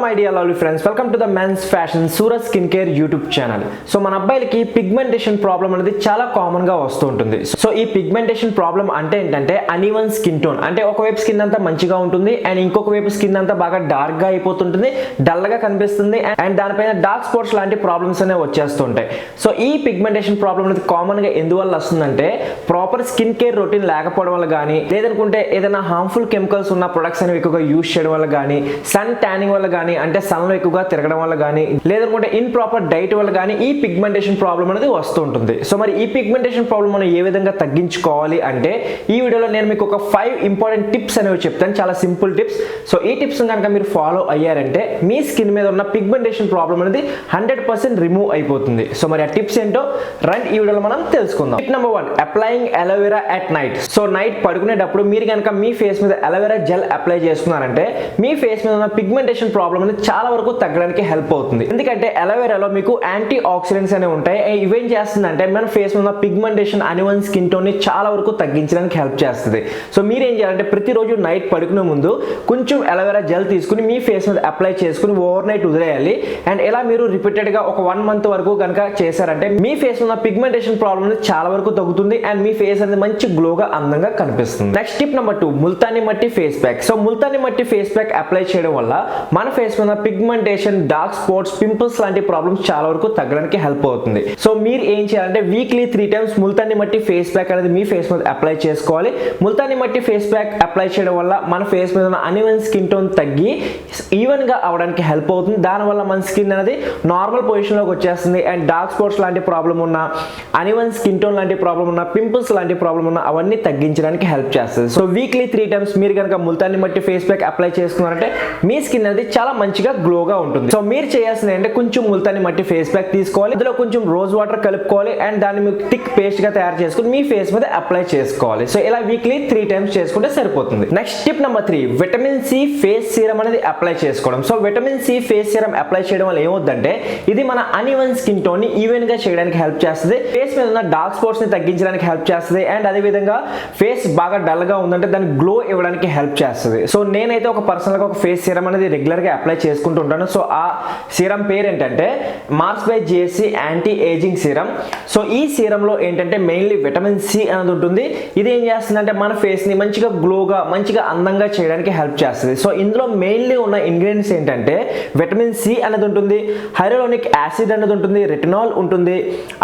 my dear lovely friends, welcome to the men's fashion SURAJ skincare YouTube channel. So మన అబ్బాయిలకి pigmentation problem అనేది చాలా common గా వస్తూ ఉంటుంది. సో ఈ పిగ్మెంటేషన్ ప్రాబ్లం అంటే ఏంటంటే అన్ఈవెన్ స్కిన్ టోన్, అంటే ఒకవైపు స్కిన్ అంతా మంచిగా ఉంటుంది అండ్ ఇంకొక వైపు స్కిన్ అంతా బాగా డార్క్ గా అయిపోతుంటుంది, డల్ గా కనిపిస్తుంది అండ్ దానిపైన డార్క్ స్పాట్స్ లాంటి ప్రాబ్లమ్స్ అనేవి వచ్చేస్తుంటాయి. సో ఈ పిగ్మెంటేషన్ ప్రాబ్లం అనేది కామన్ గా ఎందువల్ల వస్తుందంటే ప్రాపర్ స్కిన్ కేర్ రొటీన్ లేకపోవడం వల్ల కానీ, లేదనుకుంటే ఏదైనా హార్మ్ఫుల్ కెమికల్స్ ఉన్న ప్రొడక్ట్స్ అనేవి ఎక్కువగా యూజ్ చేయడం వల్ల కానీ, సన్ ట్యానింగ్ వల్ల కానీ, అంటే సన్ లో ఎక్కువగా తిరగడం వల్ల కానీ, లేదనుకుంటే ఇంప్రాపర్ డైట్ వల్ల కానీ ఈ పిగ్మెంటేషన్ ప్రాబ్లం అనేది వస్తూ ఉంటుంది. సో మరి ఈ పిగ్మెంటేషన్ ప్రాబ్లం మనం ఏ విధంగా తగ్గించుకోవాలి అంటే ఈ వీడియోలో నేను మీకు ఒక 5 ఇంపార్టెంట్ టిప్స్ అనేవి చెప్తాను, చాలా సింపుల్ టిప్స్. సో ఈ టిప్స్ కనుక మీరు ఫాలో అయ్యారంటే మీ స్కిన్ మీద ఉన్న పిగ్మెంటేషన్ ప్రాబ్లం అనేది 100% రిమూవ్ అయిపోతుంది. సో మరి ఆ టిప్స్ ఏంటో రండి ఈ వీడియోలో మనం తెలుసుకుందాం. Tip number 1, applying aloe vera at night. So night పడుకునేటప్పుడు మీరు కనుక మీ ఫేస్ మీద అలోవెరా జెల్ అప్లై చేసుకున్నారంటే మీ ఫేస్ మీద ఉన్న పిగ్మెంటేషన్ ప్రాబ్లం అనేది చాలా వరకు తగ్గడానికి హెల్ప్ అవుతుంది. ఎందుకంటే అలోవెరాలో మీకు యాంటీ ఆక్సిడెంట్స్ అనేవి ఉంటాయి. ఇవేం చేస్తుందంటే మన ఫేస్ మీద ఉన్న పిగ్మెంటేషన్ అన్ఈవెన్ స్కిన్ టోన్ ని చాలా వరకు తగ్గించడానికి హెల్ప్ చేస్తుంది. సో మీరు ఏం చేయాలంటే ప్రతిరోజు నైట్ పడుకునే ముందు కొంచెం అలోవెరా జెల్ తీసుకుని మీ ఫేస్ మీద అప్లై చేసుకుని ఓవర్ నైట్ వదిలేయాలి. అండ్ ఇలా మీరు రిపీటెడ్ గా ఒక 1 మంత్ వరకు కనుక చేశారంటే మీ ఫేస్ ఉన్న పిగ్మెంటేషన్ ప్రాబ్లం అనేది చాలా వరకు తగ్గుతుంది అండ్ మీ ఫేస్ అనేది మంచి గ్లోగా అందంగా కనిపిస్తుంది. నెక్స్ట్ టిప్ నెంబర్ 2, ముల్తానీ మట్టి ఫేస్ ప్యాక్. సో ముల్తానీ మట్టి ఫేస్ ప్యాక్ అప్లై చేయడం వల్ల మన ఫేస్ మీద పిగ్మెంటేషన్, డార్క్ స్పాట్స్, పింపుల్స్ లాంటి ప్రాబ్లమ్స్ చాలా వరకు తగ్గడానికి హెల్ప్ అవుతుంది. సో మీరు ఏం చేయాలంటే వీక్లీ 3 టైమ్స్ ముల్తానీ మట్టి ఫేస్ ప్యాక్ అనేది మీ ఫేస్ మీద అప్లై చేసుకోవాలి. ముల్తానీ మట్టి ఫేస్ ప్యాక్ అప్లై చేయడం వల్ల మన ఫేస్ మీద ఉన్న అన్ఈవెన్ స్కిన్ టోన్ తగ్గి ఈవెన్ గా అవడానికి హెల్ప్ అవుతుంది. దానివల్ల మన స్కిన్ అనేది నార్మల్ పొజిషన్ లోకి వచ్చేస్తుంది అండ్ డార్క్ స్పాట్స్ లాంటి ప్రాబ్లం ఉన్న, అన్ఈవెన్ స్కిన్ టోన్ లాంటి ప్రాబ్లం ఉన్న, పింపుల్స్ లాంటి ప్రాబ్లం ఉన్న అవన్నీ తగ్గించడానికి హెల్ప్ చేస్తుంది. సో వీక్లీ 3 టైమ్స్ మీరు కనుక ముల్తానీ మట్టి ఫేస్ ప్యాక్ అప్లై చేసుకున్నారంటే మీ స్కిన్ అనేది చాలా మంచిగా గ్లోగా ఉంటుంది. సో మీరు చేయాల్సింది ఏంటంటే కొంచెం ముల్తానీ మట్టి ఫేస్ ప్యాక్ తీసుకోవాలి, ఇందులో కొంచెం రోజ్ వాటర్ కలుపుకోవాలి అండ్ దాన్ని మీకు థిక్ పేస్ట్ గా తయారు చేసుకుని మీ ఫేస్ మీద అప్లై చేసుకోవాలి. సో ఇలా వీక్లీ 3 టైమ్స్ చేసుకుంటే సరిపోతుంది. Next tip number 3, vitamin C face serum అనేది అప్లై చేసుకోవడం. So vitamin C face serum apply చేయడం వల్ల ఏమవుతుందంటే ఇది మన అన్ఈవెన్ స్కిన్ టోన్ ని ఈవెన్ గా చేయడానికి హెల్ప్ చేస్తుంది, ఫేస్ మీద ఉన్న డార్క్ స్పాట్స్ ని తగ్గించడానికి హెల్ప్ చేస్తుంది అండ్ అదే విధంగా ఫేస్ బాగా డల్ గా ఉందంటే దాన్ని గ్లో ఇవ్వడానికి హెల్ప్ చేస్తుంది. సో నేనైతే ఒక పర్సనల్ గా ఒక ఫేస్ సీరం అనేది రెగ్యులర్ గా అప్లై చేసుకుంటూ ఉంటాను. సో ఆ సీరం పేరు ఏంటంటే Mars by GSC anti ageing serum. So ఈ సీరంలో ఏంటంటే మెయిన్లీ విటమిన్ సి అనేది ఉంటుంది. ఇది ఏం చేస్తుందంటే మన ఫేస్ ని మంచిగా గ్లోగా, మంచిగా అందంగా చేయడానికి హెల్ప్ చేస్తుంది. సో ఇందులో మెయిన్లీ ఉన్న ఇంగ్రీడియంట్స్ ఏంటంటే విటమిన్ సి అనేది ఉంటుంది, హైరోనిక్ యాసిడ్ అనేది ఉంటుంది, రెటినాల్ ఉంటుంది,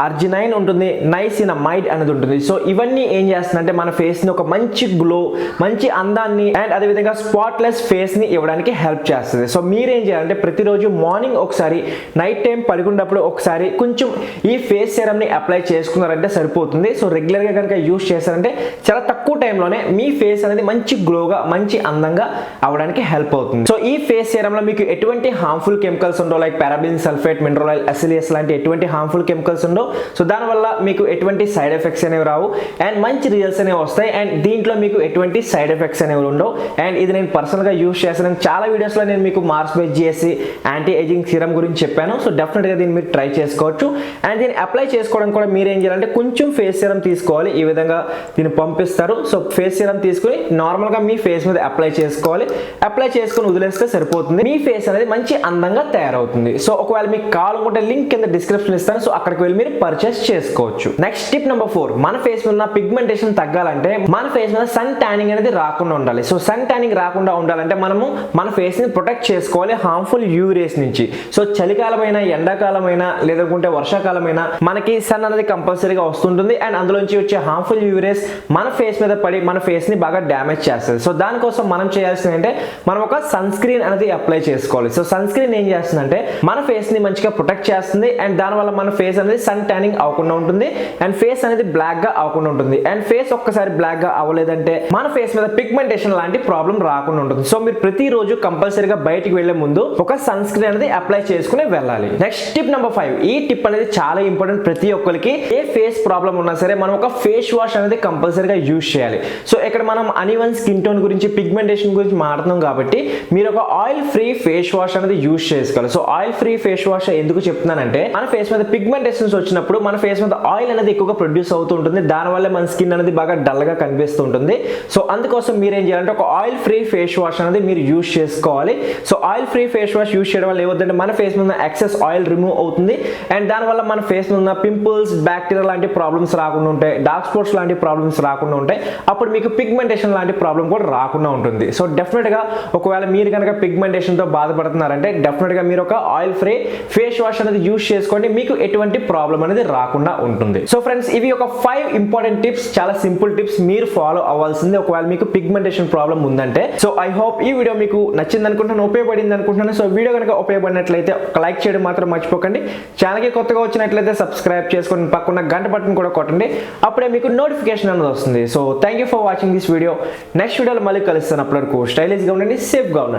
అర్జినైన్ ఉంటుంది, నైసినమైడ్ అనేది ఉంటుంది. సో ఇవన్నీ ఏం చేస్తుందంటే మన ఫేస్ ని ఒక మంచి గ్లో, మంచి అందాన్ని అండ్ అదే విధంగా స్పాట్లెస్ ఫేస్ ని ఇవ్వడానికి హెల్ప్ చేస్తుంది. సో మీరేం చేయాలంటే ప్రతిరోజు మార్నింగ్ ఒకసారి, నైట్ టైం పడుకున్నప్పుడు ఒకసారి కొంచెం ఈ ఫేస్ సెరమ్ ని అప్లై చేసుకున్నారంటే సరిపోతుంది. సో రెగ్యులర్ గా కనుక యూజ్ చేశారంటే చాలా తక్కువ టైంలోనే మీ ఫేస్ అనేది మంచి గ్లోగా, మంచి అందంగా అవడానికి హెల్ప్ అవుతుంది. సో ఈ ఫేస్ సెరమ్ లో మీకు ఎటువంటి హార్మ్ఫుల్ కెమికల్స్ ఉండవు, like paraben, sulphate, mineral oil, అసిలియస్ లాంటి ఎటువంటి హార్మ్ఫుల్ కెమికల్స్ ఉండవు. సో దానివల్ల మీకు ఎటువంటి సైడ్ ఎఫెక్ట్స్ అనేవి రావు అండ్ మంచి రిజల్ట్స్ అనేవి వస్తాయి అండ్ దీంట్లో మీకు ఎటువంటి సైడ్ ఎఫెక్ట్స్ అనేవి ఉండవు. అండ్ ఇది నేను పర్సనల్ గా యూజ్ చేస్తాను, చాలా వీడియోస్ లో నేను మీకు Mars by GSC anti ageing serum గురించి చెప్పాను. సో డెఫినెట్ గా దీన్ని మీరు ట్రై చేసుకోవచ్చు అండ్ దీన్ని అప్లై చేసుకోవడం కూడా మీరు ఏం చేయాలంటే కొంచెం ఫేస్ సీరం తీసుకోవాలి. ఈ విధంగా దీన్ని పంపిస్తారు. సో ఫేస్ సీరం తీసుకుని నార్మల్ గా మీ ఫేస్ మీద అప్లై చేసుకోవాలి. అప్లై చేసుకుని వదిలేస్తే సరిపోతుంది, మీ ఫేస్ అనేది మంచి అందంగా తయారవుతుంది. సో ఒకవేళ మీకు కావాలనుకుంటే లింక్ కింద డిస్క్రిప్షన్ ఇస్తాను, సో అక్కడికి వెళ్ళి మీరు పర్చేస్ చేసుకోవచ్చు. నెక్స్ట్ టిప్ నెంబర్ 4, మన ఫేస్ మీద ఉన్న పిగ్మెంటేషన్ తగ్గాలంటే మన ఫేస్ మీద సన్ ట్యానింగ్ అనేది రాకుండా ఉండాలి. సో సన్ ట్యానింగ్ రాకుండా ఉండాలంటే మనము మన ఫేస్ ని ప్రొటెక్ట్ చేసుకోవాలి హార్మ్ఫుల్ యూవీ రేస్ నుంచి. సో చలికాలమైనా, ఎండాకాలమైనా, లేదంటే వర్షాకాలమైనా మనకి సన్ అనేది కంపల్సరీగా వస్తుంటుంది అండ్ అందులోంచి వచ్చే హార్మ్ఫుల్ యూవీ రేస్ మన ఫేస్ మీద పడి మన ఫేస్ ని బాగా డ్యామేజ్ చేస్తుంది. సో దానికోసం మనం చేయాల్సింది అంటే మనం ఒక సన్ స్క్రీన్ అనేది అప్లై చేసుకోవాలి. సో సన్ స్క్రీన్ ఏం చేస్తుందంటే మన ఫేస్ ని మంచిగా ప్రొటెక్ట్ చేస్తుంది అండ్ దానివల్ల మన ఫేస్ అనేది సన్ ట్యానింగ్ అవ్వకుండా ఉంటుంది అండ్ ఫేస్ అనేది బ్లాక్ గా అవ్వకుండా ఉంటుంది. అండ్ ఫేస్ ఒక్కసారి బ్లాక్ గా అవ్వలేదంటే మన ఫేస్ మీద పిగ్మెంటేషన్ లాంటి ప్రాబ్లం రాకుండా ఉంటుంది. సో మీరు ప్రతిరోజు కంపల్సరీగా బయటికి వెళ్లే ముందు ఒక సన్ స్క్రీన్ అనేది అప్లై చేసుకుని వెళ్ళాలి. నెక్స్ట్ టిప్ నెంబర్ 5, ఈ టిప్ అనేది చాలా ఇంపార్టెంట్. ప్రతి ఒక్కరికి ఏ ఫేస్ ప్రాబ్లం ఉన్నా సరే మనం ఒక ఫేస్ వాష్ అనేది కంపల్సరీగా యూజ్ చేయాలి. సో ఇక్కడ మనం అన్ఈవెన్ స్కిన్ టోన్ గురించి, పిగ్మెంటేషన్ గురించి మాట్లాడుతున్నాం కాబట్టి మీరు ఒక ఆయిల్ ఫ్రీ ఫేస్ వాష్ అనేది యూజ్ చేసుకోవాలి. So oil free face wash ఎందుకు చెప్తున్నానంటే మన ఫేస్ మీద పిగ్మెంటేషన్స్ వచ్చినప్పుడు మన ఫేస్ మీద ఆయిల్ అనేది ఎక్కువగా ప్రొడ్యూస్ అవుతూ ఉంటుంది, దానివల్ల మన స్కిన్ అనేది బాగా డల్ గా కనిపిస్తూ ఉంటుంది. సో అందుకోసం మీరు ఏం చేయాలంటే ఒక ఆయిల్ ఫ్రీ ఫేస్ వాష్ అనేది మీరు యూజ్ చేసుకోవాలి. So oil free face wash use చేయడం వల్ల ఏమవుతుందంటే మన ఫేస్ మీద ఎక్సెస్ ఆయిల్ రిమూవ్ అవుతుంది అండ్ దానివల్ల మన ఫేస్ మీద ఉన్న పింపుల్స్ బ్యాక్టీరియా లాంటి ప్రాబ్లమ్స్ రాకుండా ఉంటాయి, డార్క్ స్పాట్స్ లాంటి ప్రాబ్లమ్స్ రాకుండా ఉంటాయి. అప్పుడు మీకు పిగ్మెంటేషన్ లాంటి ప్రాబ్లం కూడా రాకుండా ఉంటుంది. సో డెఫినెట్గా ఒకవేళ మీరు కనుక పిగ్మెంటేషన్తో బాధపడుతున్నారంటే డెఫినెట్గా మీరు ఒక ఆయిల్ ఫ్రీ ఫేస్ వాష్ అనేది యూస్ చేసుకోండి, మీకు ఎటువంటి ప్రాబ్లం అనేది రాకుండా ఉంటుంది. సో ఫ్రెండ్స్, ఇవి ఒక 5 ఇంపార్టెంట్ టిప్స్, చాలా సింపుల్ టిప్స్ మీరు ఫాలో అవ్వాల్సింది ఒకవేళ మీకు పిగ్మెంటేషన్ ప్రాబ్లం ఉందంటే. సో ఐ హోప్ ఈ వీడియో మీకు నచ్చింది అనుకుంటున్నాను, ఉపయోగపడింది అనుకుంటున్నాను. సో వీడియో కనుక ఉపయోగపడినట్లయితే ఒక లైక్ చేయడం మాత్రం మర్చిపోకండి. ఛానల్కి కొత్తగా వచ్చినట్లయితే సబ్స్క్రైబ్ చేసుకొని పక్కన గంట బటన్ కూడా కొట్టండి, అప్పుడే మీకు నోటిఫికేషన్ అనేది వస్తుంది. So thank you for watching this video. Next వీడియోలో మళ్ళీ కలుస్తాను. అప్పటి వరకు స్టైలిష్గా ఉండండి, సేఫ్గా ఉండండి.